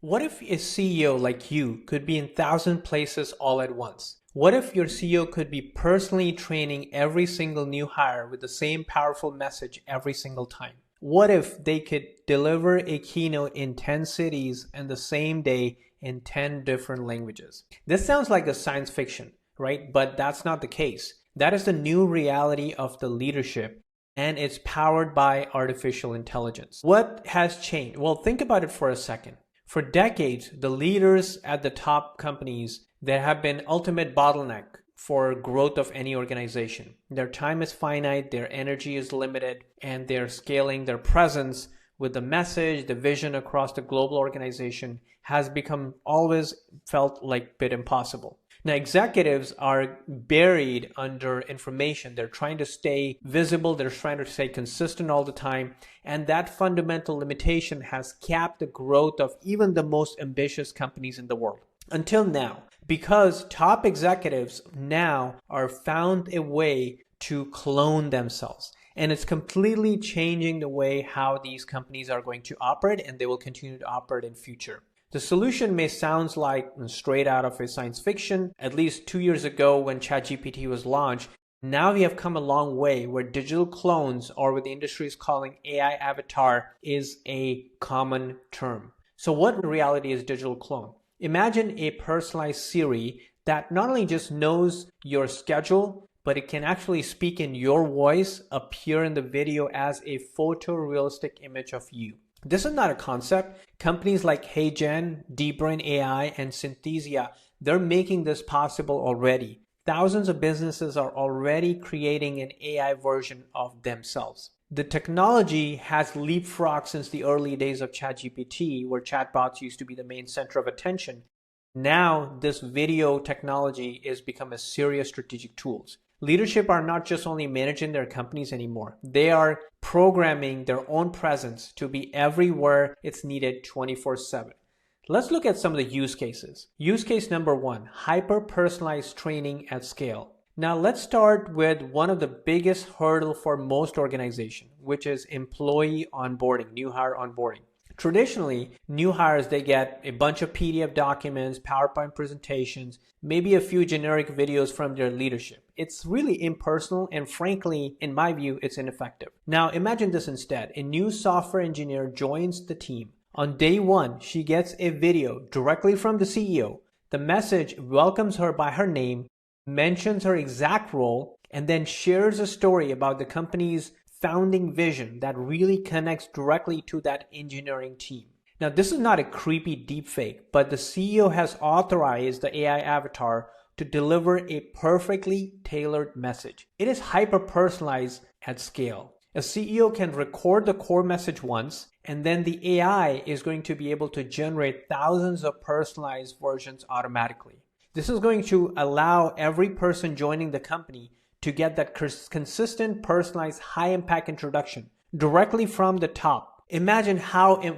What if a CEO like you could be in 1,000 places all at once? What if your CEO could be personally training every single new hire with the same powerful message every single time? What if they could deliver a keynote in 10 cities in the same day in 10 different languages? This sounds like a science fiction, right? But that's not the case. That is the new reality of the leadership, and it's powered by artificial intelligence. What has changed? Well, think about it for a second. For decades, the leaders at the top companies, there have been ultimate bottleneck for growth of any organization. Their time is finite, their energy is limited, and they're scaling their presence with the message, the vision across the global organization has become always felt like a bit impossible. Now, executives are buried under information. They're trying to stay visible. They're trying to stay consistent all the time. And that fundamental limitation has capped the growth of even the most ambitious companies in the world. Until now, because top executives now are found a way to clone themselves. And it's completely changing the way how these companies are going to operate, and they will continue to operate in future. The solution may sound like straight out of a science fiction. At least 2 years ago when ChatGPT was launched, now we have come a long way where digital clones, or what the industry is calling AI avatar, is a common term. So what in reality is digital clone? Imagine a personalized Siri that not only just knows your schedule, but it can actually speak in your voice, appear in the video as a photorealistic image of you. This is not a concept. Companies like HeyGen, DeepBrain AI, and Synthesia, they're making this possible already. Thousands of businesses are already creating an AI version of themselves. The technology has leapfrogged since the early days of ChatGPT, where chatbots used to be the main center of attention. Now, this video technology has become a serious strategic tool. Leadership are not just only managing their companies anymore. They are programming their own presence to be everywhere it's needed 24/7. Let's look at some of the use cases. Use case number 1, hyper-personalized training at scale. Now let's start with one of the biggest hurdle for most organizations, which is employee onboarding, new hire onboarding. Traditionally, new hires, they get a bunch of PDF documents, PowerPoint presentations, maybe a few generic videos from their leadership. It's really impersonal, and frankly, in my view, it's ineffective. Now imagine this instead. A new software engineer joins the team. On day 1, she gets a video directly from the CEO. The message welcomes her by her name, mentions her exact role, and then shares a story about the company's founding vision that really connects directly to that engineering team. Now, this is not a creepy deepfake, but the CEO has authorized the AI avatar to deliver a perfectly tailored message. It is hyper-personalized at scale. A CEO can record the core message once, and then the AI is going to be able to generate thousands of personalized versions automatically. This is going to allow every person joining the company to get that consistent, personalized, high-impact introduction directly from the top. Imagine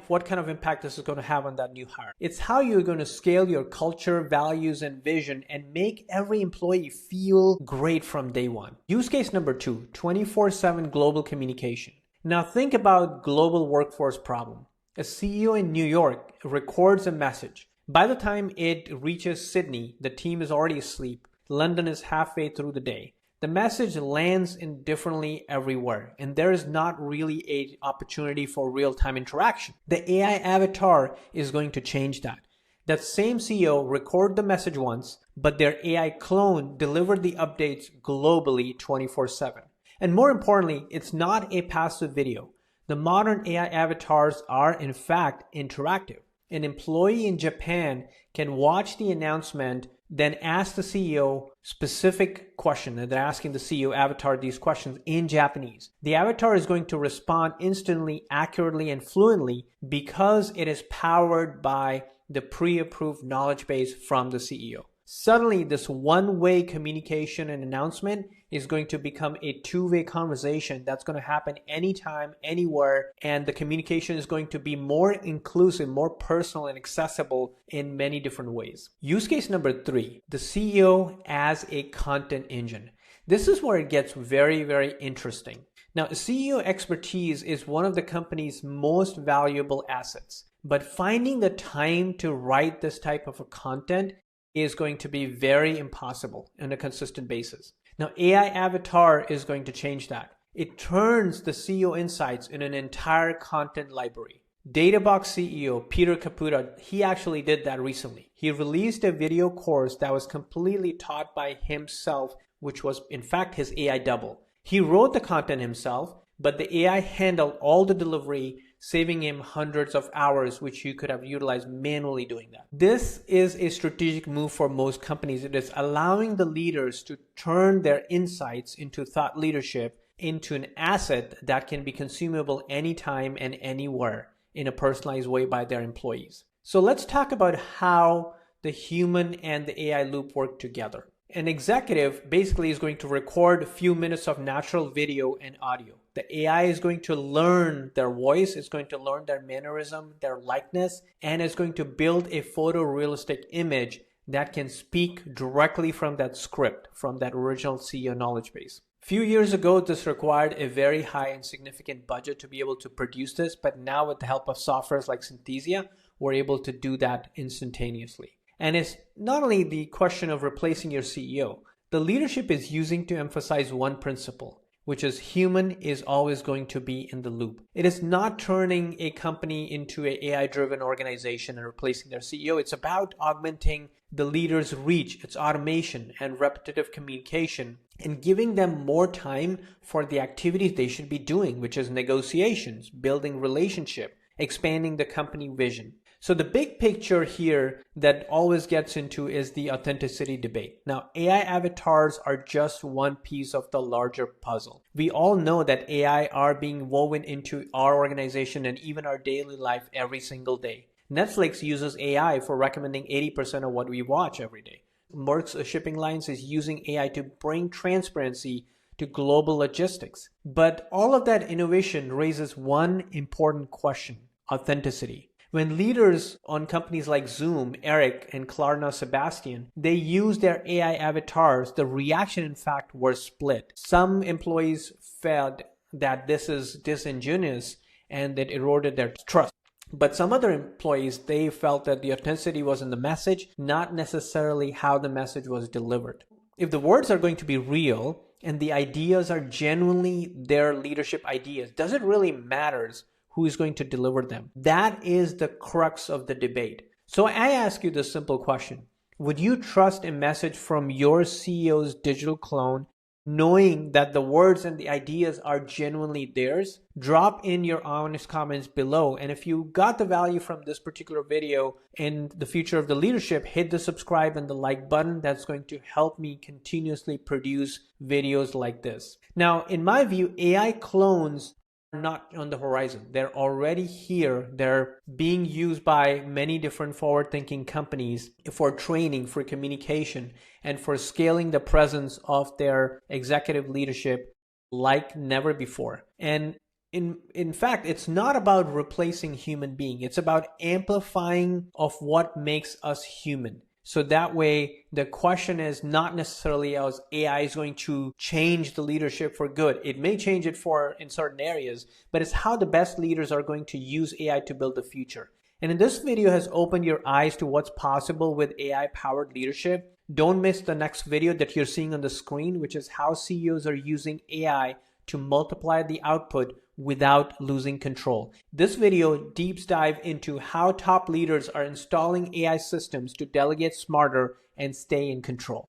what kind of impact this is going to have on that new hire. It's how you're going to scale your culture, values, and vision and make every employee feel great from day 1. Use case number 2, 24/7 global communication. Now think about global workforce problem. A CEO in New York records a message. By the time it reaches Sydney, the team is already asleep. London is halfway through the day. The message lands indifferently everywhere, and there is not really an opportunity for real-time interaction. The AI avatar is going to change that. That same CEO recorded the message once, but their AI clone delivered the updates globally 24/7. And more importantly, it's not a passive video. The modern AI avatars are in fact interactive. An employee in Japan can watch the announcement, then ask the CEO specific question. And they're asking the CEO avatar these questions in Japanese. The avatar is going to respond instantly, accurately, and fluently because it is powered by the pre-approved knowledge base from the CEO. Suddenly, this one-way communication and announcement is going to become a two-way conversation that's going to happen anytime, anywhere, and the communication is going to be more inclusive, more personal, and accessible in many different ways. Use case number 3, the CEO as a content engine. This is where it gets very, very interesting. Now, CEO expertise is one of the company's most valuable assets. But finding the time to write this type of a content is going to be very impossible on a consistent basis. Now, AI Avatar is going to change that. It turns the CEO insights in an entire content library. Databox CEO Peter Caputa, he actually did that recently. He released a video course that was completely taught by himself, which was in fact his AI double. He wrote the content himself, but the AI handled all the delivery, saving him hundreds of hours, which you could have utilized manually doing that. This is a strategic move for most companies. It is allowing the leaders to turn their insights into thought leadership, into an asset that can be consumable anytime and anywhere in a personalized way by their employees. So let's talk about how the human and the AI loop work together. An executive basically is going to record a few minutes of natural video and audio. The AI is going to learn their voice, it's going to learn their mannerism, their likeness, and it's going to build a photorealistic image that can speak directly from that script, from that original CEO knowledge base. A few years ago, this required a very high and significant budget to be able to produce this, but now with the help of softwares like Synthesia, we're able to do that instantaneously. And it's not only the question of replacing your CEO, the leadership is using to emphasize one principle, which is human is always going to be in the loop. It is not turning a company into an AI-driven organization and replacing their CEO. It's about augmenting the leader's reach, its automation and repetitive communication, and giving them more time for the activities they should be doing, which is negotiations, building relationship, expanding the company vision. So the big picture here that always gets into is the authenticity debate. Now, AI avatars are just one piece of the larger puzzle. We all know that AI are being woven into our organization and even our daily life every single day. Netflix uses AI for recommending 80% of what we watch every day. Merck's Shipping Lines is using AI to bring transparency to global logistics. But all of that innovation raises one important question: authenticity. When leaders on companies like Zoom, Eric, and Klarna Sebastian, they use their AI avatars, the reaction in fact was split. Some employees felt that this is disingenuous and that eroded their trust. But some other employees, they felt that the authenticity was in the message, not necessarily how the message was delivered. If the words are going to be real and the ideas are genuinely their leadership ideas, does it really matter who is going to deliver them? That is the crux of the debate. So I ask you this simple question. Would you trust a message from your CEO's digital clone knowing that the words and the ideas are genuinely theirs? Drop in your honest comments below. And if you got the value from this particular video in the future of the leadership, hit the subscribe and the like button. That's going to help me continuously produce videos like this. Now, in my view, AI clones not on the horizon. They're already here. They're being used by many different forward-thinking companies for training, for communication, and for scaling the presence of their executive leadership like never before. And in fact, it's not about replacing human being. It's about amplifying of what makes us human. So that way, the question is not necessarily as AI is going to change the leadership for good. It may change it in certain areas, but it's how the best leaders are going to use AI to build the future. And in this video has opened your eyes to what's possible with AI-powered leadership. Don't miss the next video that you're seeing on the screen, which is how CEOs are using AI to multiply the output without losing control. This video deep dive into how top leaders are installing AI systems to delegate smarter and stay in control.